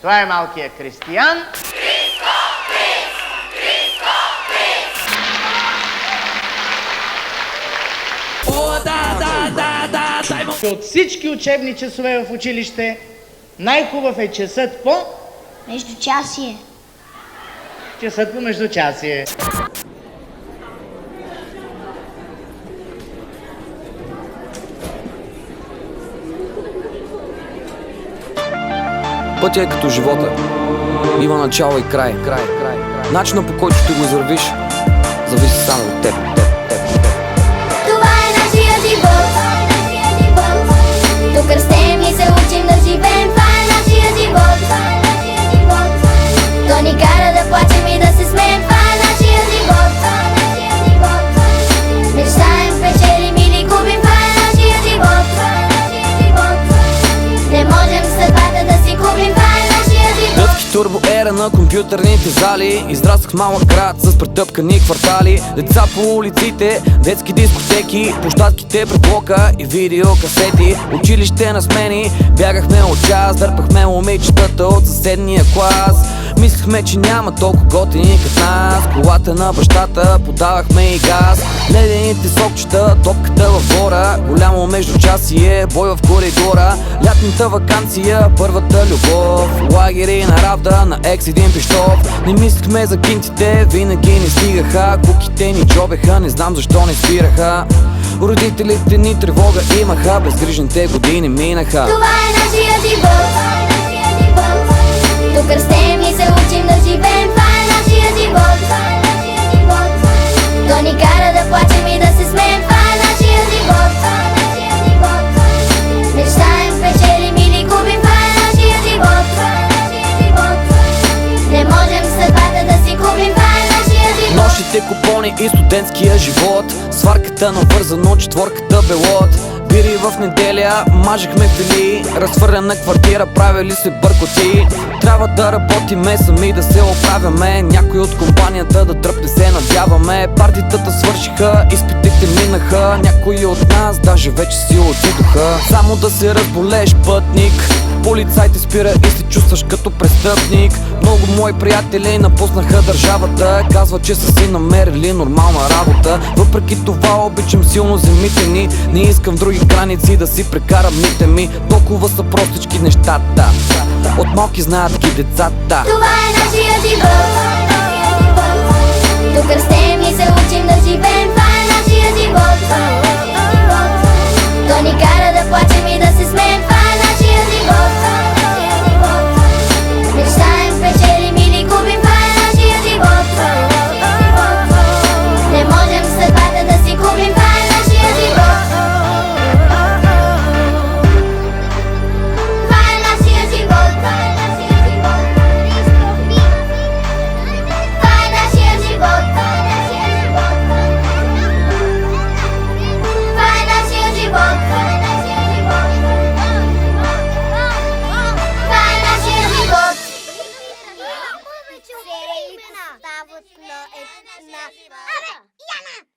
Това е малкият Кристиян. От всички учебни часове в училище най-хубав е часът по... Междучасие. Часът по междучасие. Пътя е като живота. Има начало и край. Начинът, по който ще го извървиш, зависи само от теб. Това е нашия живот. Тук растем и се учим да живеем. Това е нашия живот. То ни кара да плачем и да се смеем. Това е нашия живот. Мечтаем, печелим или губим. Това е нашия живот. Не можем съдбата да си купим. Това е нашия живот. Дъвки турбо ера на компютърните зали. Израснах в малък град с претъпкани квартали. Деца по улиците, детски дискотеки, площадките пред блока и видеокасети. Училище на смени, бягахме от час, дърпахме момичетата от съседния клас. Мислехме, че няма толкова готини като нас. Колата на бащата подавахме и газ. Ледените сокчета, топката във двора, голямо междучасие, бой в коридора. Лятната ваканция, първата любов, лагери на Равда, на екс един пищов. Не мислехме за кинтите, винаги не стигаха. Куките ни джобеха, не знам защо не спираха. Родителите ни тревога имаха, безгрижните години минаха. Това е нашия живот. Тук растем и се учим да живеем. Това е нашия живот. То ни кара да плачем и да се смеем. Това е нашия живот. Мечтаем, печелим или губим. Това е нашия живот. Не можем съдбата да си купим. Това е нашия живот. Нощите купони и студентския живот, сварката навързано, четворката белот. Бири в неделя, мажехме фили, разхвърляна квартира, правили се бъркоти. Трябва да работиме сами, да се оправяме, някой от компанията да тръпне се надяваме. Партитата свършиха, изпитите минаха, някои от нас даже вече си отидоха. Само да се разболеш пътник, полицай те спира и се чувстваш като престъпник. Много мои приятели напуснаха държавата, казват, че са си намерили нормална работа. Въпреки това обичам силно земите ни, не искам в други граници да си прекарам дните ми. Толкова са простички нещата, от малки знаят ги децата. Това е нашия живот. Тук растем и се учим да живеем. Това е нашия живот. То ни кара да плачем и да се смеем. Това е нашия живот. Мечтаем, печелим или губим. Това е нашия живот. Не можем съдбата да си купим. Това е нашия живот. Това е нашия живот. Това е нашия живот. Това е нашия живот. Това е нашия живот. Това е нашия живот. Повече от имена. Абе, Яна!